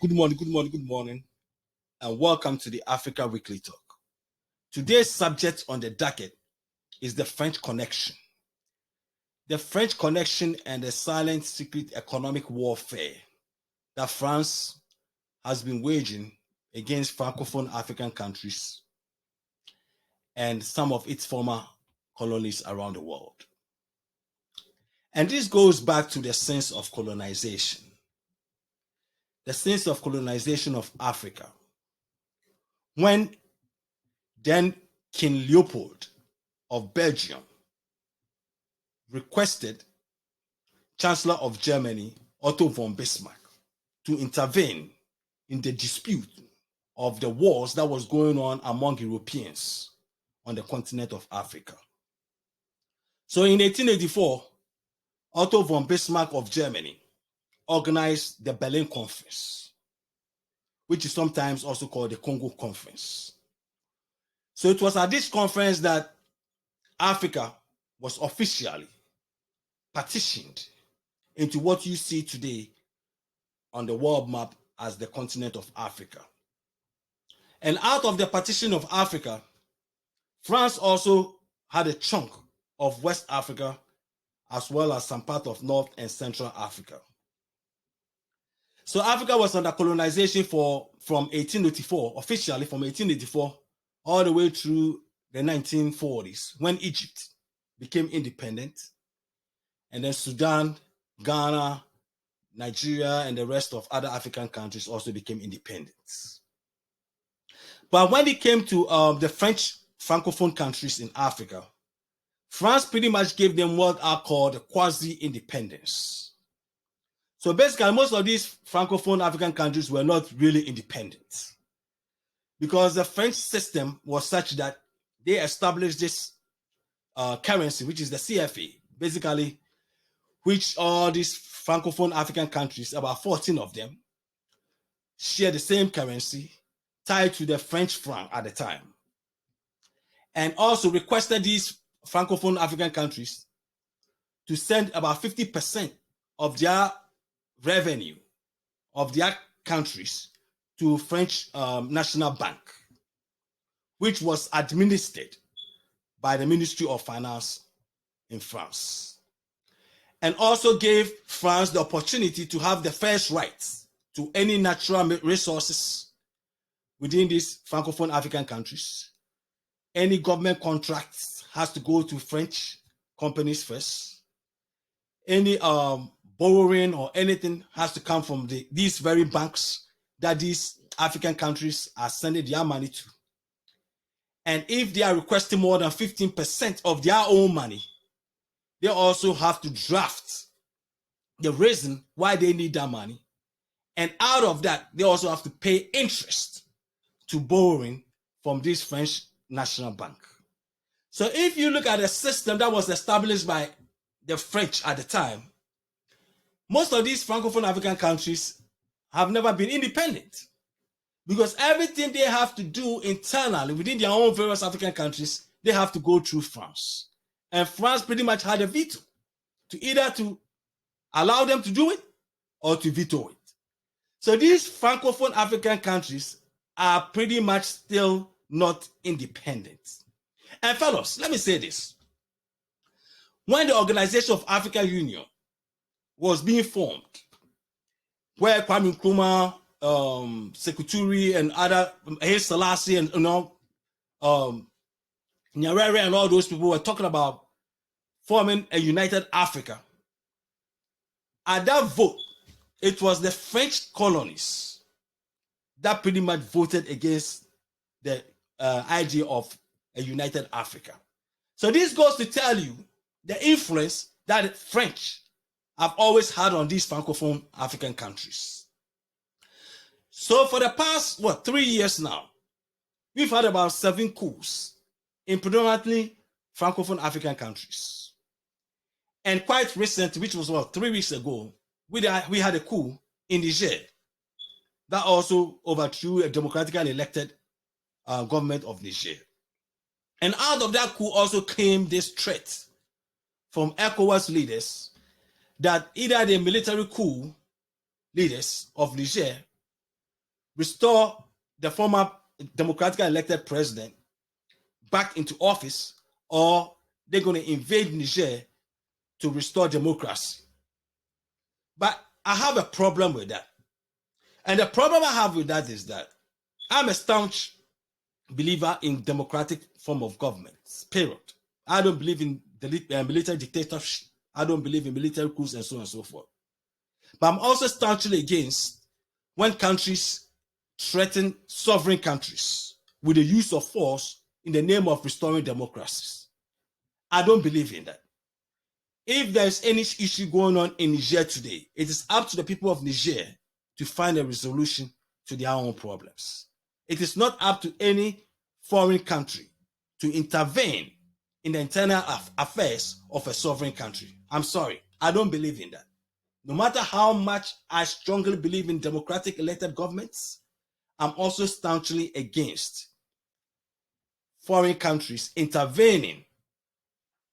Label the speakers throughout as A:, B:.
A: Good morning, and welcome to the Africa Weekly Talk. Today's subject on the docket is the French Connection. The French Connection and the silent secret economic warfare that France has been waging against Francophone African countries and some of its former colonies around the world. And this goes back to the sense of colonization. The sense of colonization of Africa. When then King Leopold of Belgium requested Chancellor of Germany, Otto von Bismarck, to intervene in the dispute of the wars that was going on among Europeans on the continent of Africa. So in 1884, Otto von Bismarck of Germany organized the Berlin Conference, which is sometimes also called the Congo Conference. So it was at this conference that Africa was officially partitioned into what you see today on the world map as the continent of Africa. And out of the partition of Africa, France also had a chunk of West Africa as well as some part of North and Central Africa. So Africa was under colonization from 1884, officially from 1884 all the way through the 1940s, when Egypt became independent, and then Sudan, Ghana, Nigeria, and the rest of other African countries also became independent. But when it came to the French Francophone countries in Africa, France pretty much gave them what are called quasi-independence. So basically, most of these Francophone African countries were not really independent because the French system was such that they established this currency, which is the CFA, basically, which all these Francophone African countries, about 14 of them, share the same currency tied to the French franc at the time. And also requested these Francophone African countries to send about 50% of their revenue of their countries to French National Bank, which was administered by the Ministry of Finance in France, and also gave France the opportunity to have the first rights to any natural resources within these Francophone African countries. Any government contracts has to go to French companies first. Any borrowing or anything has to come from these very banks that these African countries are sending their money to. And if they are requesting more than 15% of their own money, they also have to draft the reason why they need that money. And out of that, they also have to pay interest to borrowing from this French National Bank. So if you look at the system that was established by the French at the time, most of these Francophone African countries have never been independent because everything they have to do internally within their own various African countries, they have to go through France. And France pretty much had a veto to either to allow them to do it or to veto it. So these Francophone African countries are pretty much still not independent. And fellows, let me say this. When the Organization of African Union was being formed, where Kwame Nkrumah, Sekuturi, and other Haile Selassie, and Nyerere, and all those people were talking about forming a united Africa. At that vote, it was the French colonies that pretty much voted against the idea of a united Africa. So this goes to tell you the influence that the French have always had on these Francophone African countries. So for the past, 3 years now, we've had about 7 coups in predominantly Francophone African countries. And quite recently, which was 3 weeks ago, we had a coup in Niger that also overthrew a democratically elected government of Niger. And out of that coup also came this threat from ECOWAS leaders that either the military coup leaders of Niger restore the former democratically elected president back into office, or they're going to invade Niger to restore democracy. But I have a problem with that. And the problem I have with that is that I'm a staunch believer in democratic form of government, period. I don't believe in military dictatorship. I don't believe in military coups and so on and so forth. But I'm also staunchly against when countries threaten sovereign countries with the use of force in the name of restoring democracies. I don't believe in that. If there's any issue going on in Niger today, it is up to the people of Niger to find a resolution to their own problems. It is not up to any foreign country to intervene in the internal affairs of a sovereign country. I'm sorry, I don't believe in that. No matter how much I strongly believe in democratic elected governments, I'm also staunchly against foreign countries intervening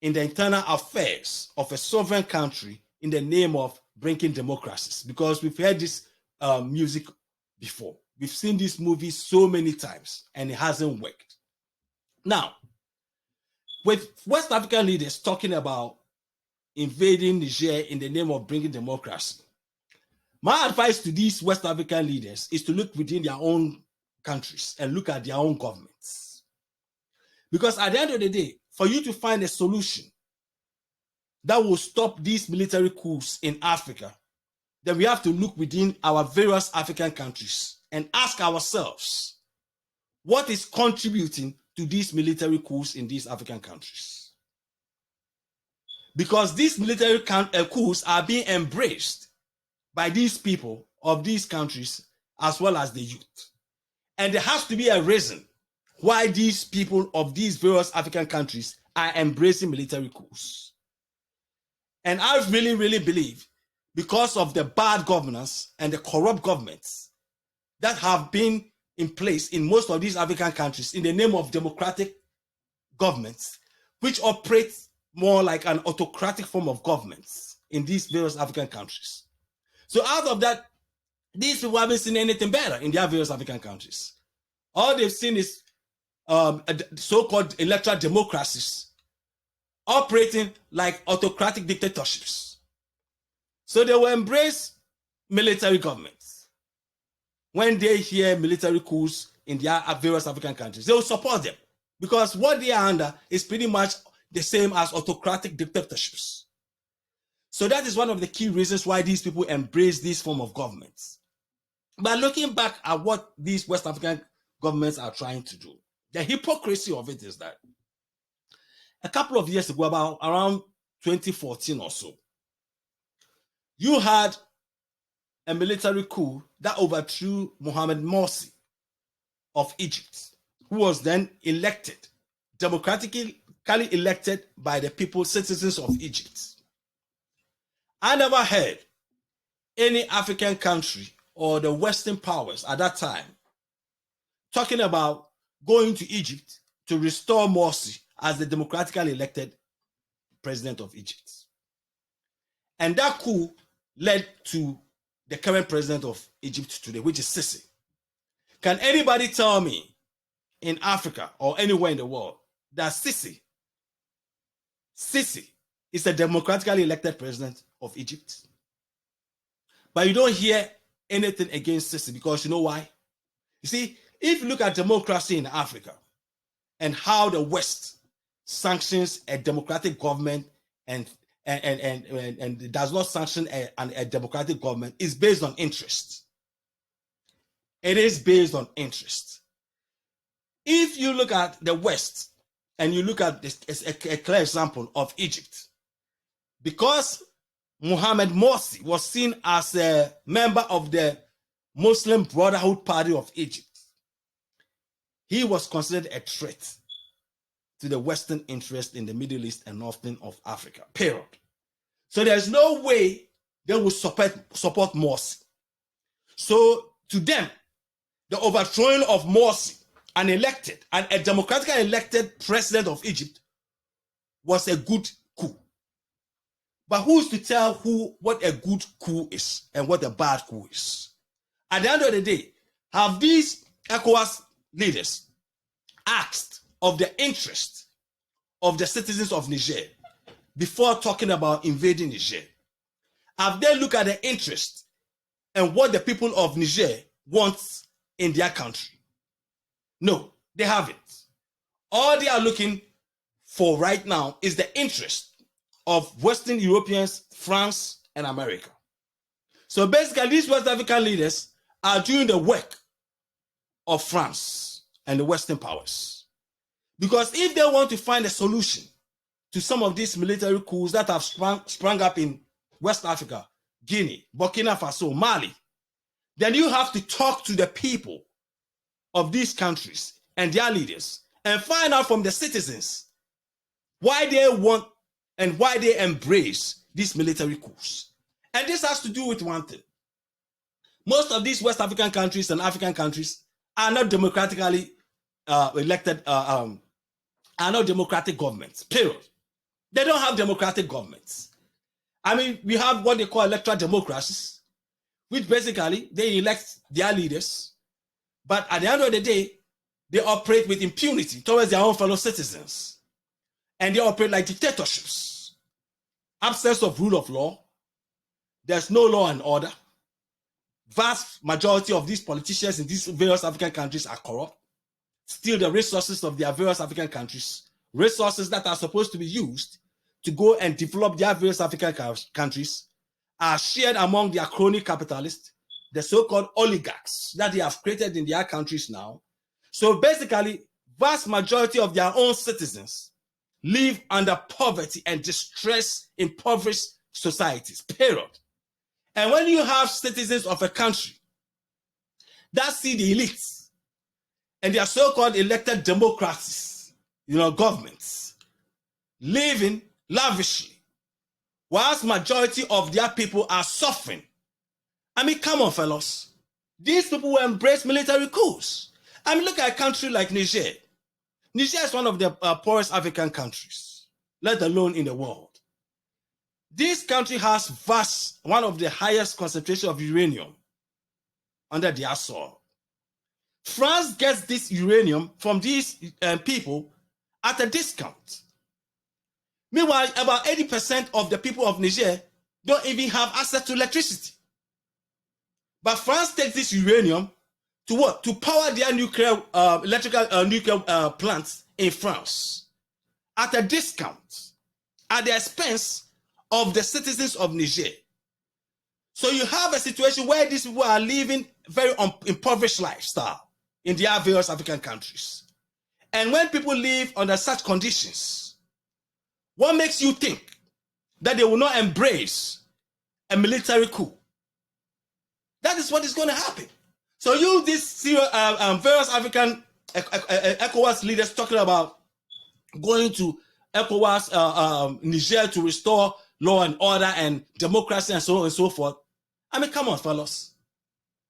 A: in the internal affairs of a sovereign country in the name of bringing democracies. Because we've heard this music before. We've seen this movie so many times and it hasn't worked. Now, with West African leaders talking about invading Niger in the name of bringing democracy, my advice to these West African leaders is to look within their own countries and look at their own governments. Because at the end of the day, for you to find a solution that will stop these military coups in Africa, then we have to look within our various African countries and ask ourselves, what is contributing to these military coups in these African countries? Because these military coups are being embraced by these people of these countries as well as the youth. And there has to be a reason why these people of these various African countries are embracing military coups. And I really, really believe because of the bad governance and the corrupt governments that have been in place in most of these African countries in the name of democratic governments, which operate more like an autocratic form of governments in these various African countries. So out of that, these people haven't seen anything better in their various African countries. All they've seen is so-called electoral democracies operating like autocratic dictatorships. So they will embrace military governments. When they hear military coups in their various African countries, they will support them because what they are under is pretty much the same as autocratic dictatorships. So that is one of the key reasons why these people embrace this form of governments. But looking back at what these West African governments are trying to do, the hypocrisy of it is that a couple of years ago, about around 2014 or so, you had a military coup that overthrew Mohamed Morsi of Egypt, who was then elected, democratically elected by the people, citizens of Egypt. I never heard any African country or the Western powers at that time talking about going to Egypt to restore Morsi as the democratically elected president of Egypt. And that coup led to the current president of Egypt today, which is Sisi. Can anybody tell me in Africa or anywhere in the world that Sisi is a democratically elected president of Egypt? But you don't hear anything against Sisi because you know why? You see, if you look at democracy in Africa and how the West sanctions a democratic government and does not sanction a democratic government, is based on interest. It is based on interest. If you look at the West and you look at this, a clear example of Egypt, because Mohamed Morsi was seen as a member of the Muslim Brotherhood Party of Egypt, he was considered a threat to the Western interest in the Middle East and northern of Africa, period. So there's no way they will support Morsi. So to them, the overthrowing of Morsi, a democratically elected president of Egypt, was a good coup. But who's to tell what a good coup is and what a bad coup is? At the end of the day, have these ECOWAS leaders asked of the interest of the citizens of Niger before talking about invading Niger? Have they looked at the interest and what the people of Niger want in their country? No, they haven't. All they are looking for right now is the interest of Western Europeans, France, and America. So basically, these West African leaders are doing the work of France and the Western powers. Because if they want to find a solution to some of these military coups that have sprung up in West Africa, Guinea, Burkina Faso, Mali, then you have to talk to the people of these countries and their leaders and find out from the citizens why they want and why they embrace these military coups. And this has to do with one thing. Most of these West African countries and African countries are not democratically elected, are not democratic governments, period. They don't have democratic governments. I mean, we have what they call electoral democracies, which basically they elect their leaders, but at the end of the day, they operate with impunity towards their own fellow citizens. And they operate like dictatorships. Absence of rule of law. There's no law and order. Vast majority of these politicians in these various African countries are corrupt. Steal the resources of their various African countries. Resources that are supposed to be used to go and develop their various African countries are shared among their crony capitalists, the so-called oligarchs that they have created in their countries now. So basically, vast majority of their own citizens live under poverty and distress in impoverished societies, period. And when you have citizens of a country that see the elites and their so-called elected democracies, governments, living lavishly, whilst majority of their people are suffering. I mean, come on, fellas. These people will embrace military coups. I mean, look at a country like Niger. Niger is one of the poorest African countries, let alone in the world. This country has one of the highest concentration of uranium under their soil. France gets this uranium from these people at a discount. Meanwhile, about 80% of the people of Niger don't even have access to electricity. But France takes this uranium to what? To power their nuclear plants in France at a discount, at the expense of the citizens of Niger. So you have a situation where these people are living very impoverished lifestyle in their various African countries. And when people live under such conditions, what makes you think that they will not embrace a military coup? That is what is going to happen. So you, these various African ECOWAS leaders talking about going to ECOWAS, Niger to restore law and order and democracy and so on and so forth. I mean, come on, fellas.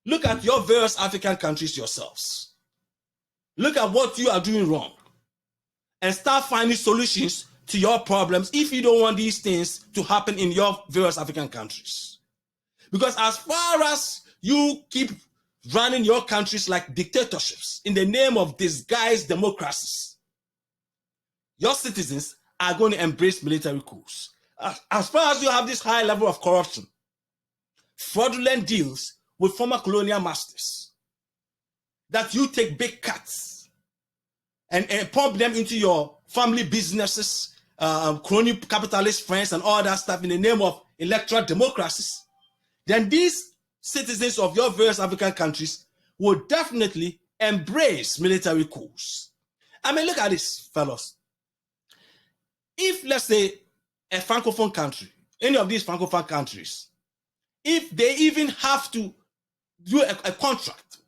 A: Look at your various African countries yourselves. Look at what you are doing wrong and start finding solutions to your problems if you don't want these things to happen in your various African countries. Because as far as you keep running your countries like dictatorships in the name of disguised democracies, your citizens are going to embrace military coups. As far as you have this high level of corruption, fraudulent deals with former colonial masters, that you take big cuts and pump them into your family businesses, crony capitalist friends and all that stuff in the name of electoral democracies, then these citizens of your various African countries will definitely embrace military coups. I mean, look at this, fellas. If, let's say, a Francophone country, any of these Francophone countries, if they even have to do a contract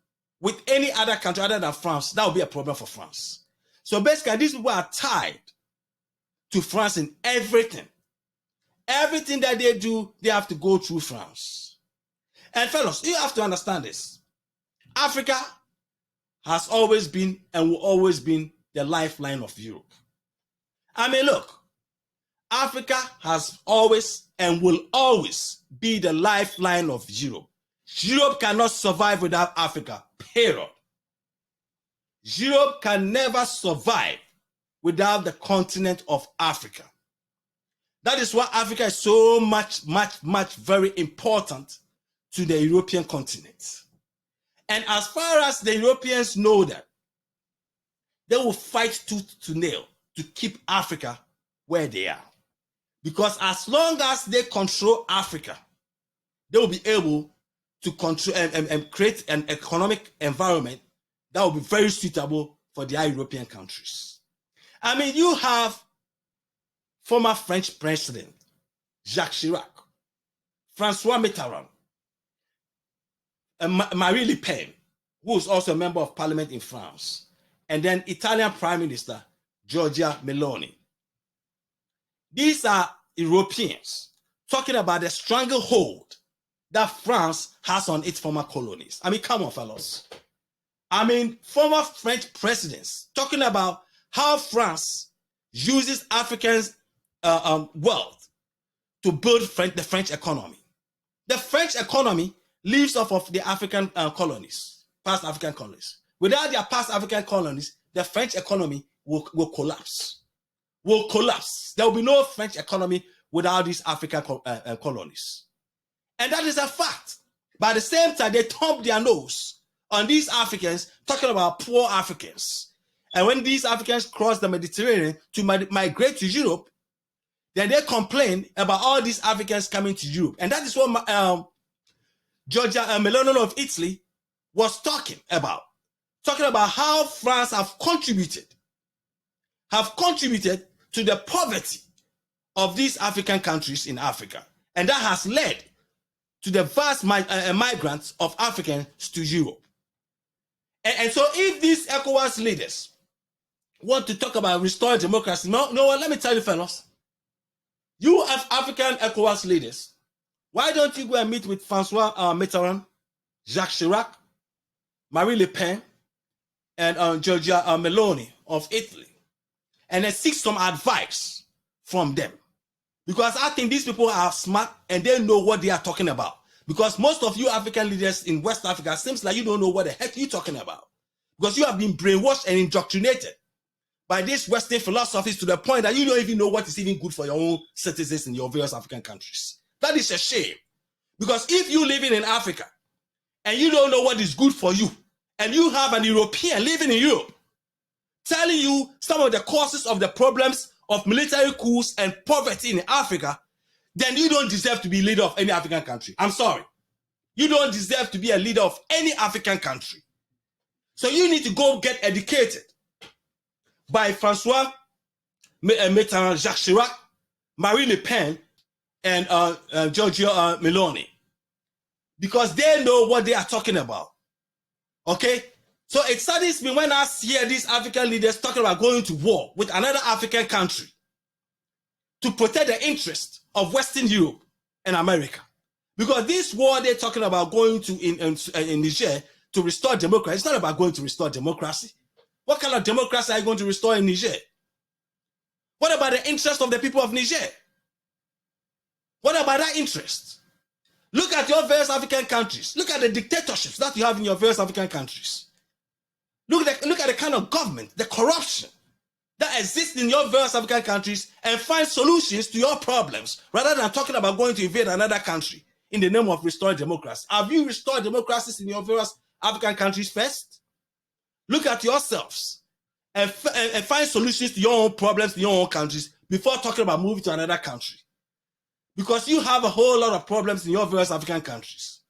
A: with any other country other than France, that would be a problem for France. So basically, these people are tied to France in everything. Everything that they do, they have to go through France. And fellas, you have to understand this. Africa has always been and will always be the lifeline of Europe. I mean, look, Africa has always and will always be the lifeline of Europe. Europe cannot survive without Africa, period. Europe can never survive without the continent of Africa. That is why Africa is so much very important to the European continent. And as far as the Europeans know that, they will fight tooth to nail to keep Africa where they are. Because as long as they control Africa, they will be able to control and create an economic environment that will be very suitable for their European countries. I mean, you have former French President Jacques Chirac, Francois Mitterrand, and Marine Le Pen, who is also a member of parliament in France, and then Italian Prime Minister Giorgia Meloni. These are Europeans talking about the stranglehold that France has on its former colonies. I mean, come on, fellas. I mean, former French presidents talking about how France uses Africans' wealth to build the French economy. The French economy lives off of the African colonies, past African colonies. Without their past African colonies, the French economy will collapse. Will collapse. There will be no French economy without these African colonies. And that is a fact. But at the same time, they thump their nose on these Africans, talking about poor Africans. And when these Africans cross the Mediterranean to migrate to Europe, then they complain about all these Africans coming to Europe. And that is what Giorgia Meloni of Italy was talking about how France have contributed to the poverty of these African countries in Africa. And that has led to the vast migrants of Africans to Europe. And so if these ECOWAS leaders want to talk about restoring democracy, no, let me tell you, fellas, you as African ECOWAS leaders, why don't you go and meet with Francois Mitterrand, Jacques Chirac, Marine Le Pen, and Giorgia Meloni of Italy, and then seek some advice from them? Because I think these people are smart and they know what they are talking about. Because most of you African leaders in West Africa seems like you don't know what the heck you're talking about. Because you have been brainwashed and indoctrinated by these Western philosophies to the point that you don't even know what is even good for your own citizens in your various African countries. That is a shame. Because if you're living in Africa and you don't know what is good for you, and you have an European living in Europe telling you some of the causes of the problems of military coups and poverty in Africa, then you don't deserve to be leader of any African country. I'm sorry. You don't deserve to be a leader of any African country. So you need to go get educated by Francois Mitterrand, Jacques Chirac, Marine Le Pen, and Giorgia Meloni. Because they know what they are talking about. Okay? So it saddens me when I hear these African leaders talking about going to war with another African country to protect the interests of Western Europe and America. Because this war they're talking about going to in Niger to restore democracy, it's not about going to restore democracy. What kind of democracy are you going to restore in Niger? What about the interest of the people of Niger? What about that interest? Look at your various African countries. Look at the dictatorships that you have in your various African countries. Look at the kind of government, the corruption that exists in your various African countries, and find solutions to your problems rather than talking about going to invade another country in the name of restoring democracy. Have you restored democracies in your various African countries first? Look at yourselves and find solutions to your own problems in your own countries before talking about moving to another country. Because you have a whole lot of problems in your various African countries.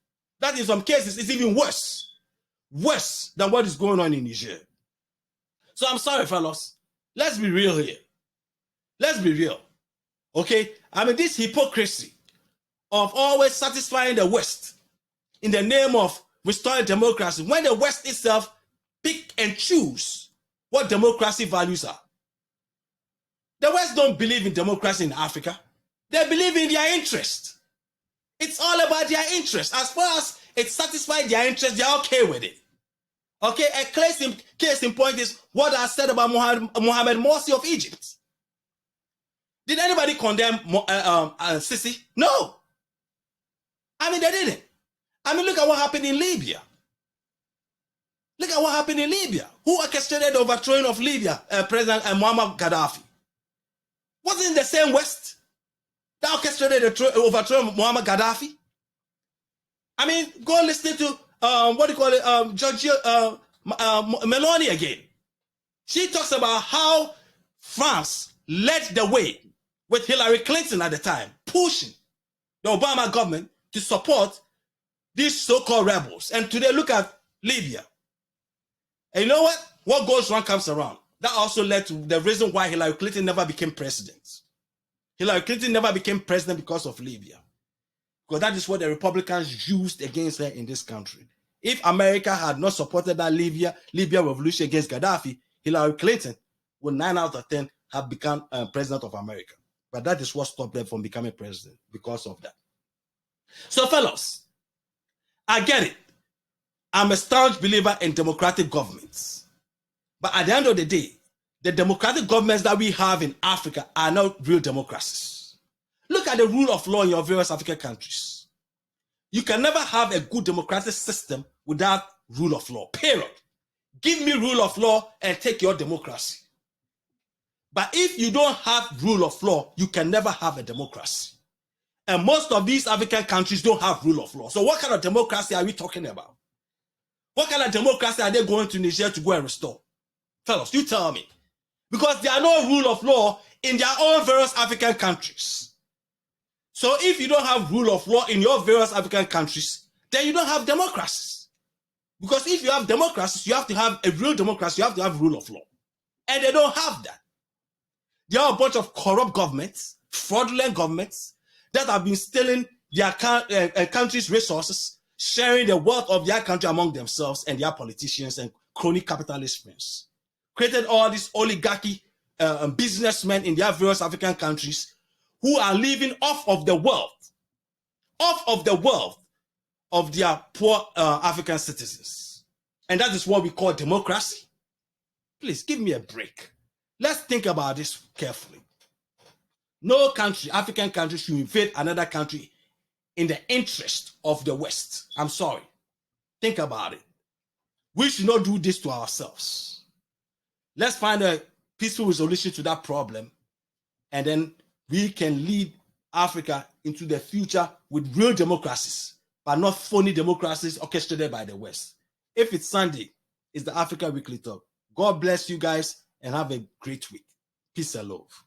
A: That in some cases is even worse than what is going on in Niger. So I'm sorry, fellas. Let's be real here. Let's be real. Okay? I mean, this hypocrisy of always satisfying the West in the name of restoring democracy, when the West itself pick and choose what democracy values are. The West don't believe in democracy in Africa. They believe in their interest. It's all about their interest. As far as it satisfies their interest, they're okay with it. Okay, a case in point is what I said about Mohammed Morsi of Egypt. Did anybody condemn Sisi? No. I mean, they didn't. I mean, look at what happened in Libya. Look at what happened in Libya. Who orchestrated the overthrowing of Libya? President Muammar Gaddafi. Wasn't it the same West that orchestrated the overthrow of Muammar Gaddafi? I mean, go listen to what do you call it, Giorgia Meloni again. She talks about how France led the way with Hillary Clinton at the time, pushing the Obama government to support these so-called rebels. And today, look at Libya. And you know what? What goes wrong comes around. That also led to the reason why Hillary Clinton never became president. Hillary Clinton never became president because of Libya. Because that is what the Republicans used against her in this country. If America had not supported that Libya revolution against Gaddafi, Hillary Clinton would 9 out of 10 have become president of America. But that is what stopped them from becoming president because of that. So, fellows, I get it. I'm a staunch believer in democratic governments. But at the end of the day, the democratic governments that we have in Africa are not real democracies. Look at the rule of law in your various African countries. You can never have a good democratic system without rule of law, period. Give me rule of law and take your democracy. But if you don't have rule of law, you can never have a democracy. And most of these African countries don't have rule of law. So what kind of democracy are we talking about? What kind of democracy are they going to Niger to go and restore? Fellas, you tell me. Because there are no rule of law in their own various African countries. So if you don't have rule of law in your various African countries, then you don't have democracies. Because if you have democracies, you have to have a real democracy, you have to have rule of law. And they don't have that. There are a bunch of corrupt governments, fraudulent governments, that have been stealing their country's resources, sharing the wealth of their country among themselves and their politicians and crony capitalist friends. Created all these oligarchy businessmen in their various African countries who are living off of the wealth of their poor African citizens. And that is what we call democracy. Please give me a break. Let's think about this carefully. No country, African country, should invade another country in the interest of the West. I'm sorry. Think about it. We should not do this to ourselves. Let's find a peaceful resolution to that problem, and then we can lead Africa into the future with real democracies, but not phony democracies orchestrated by the West. If it's Sunday, it's the Africa Weekly Talk. God bless you guys and have a great week. Peace and love.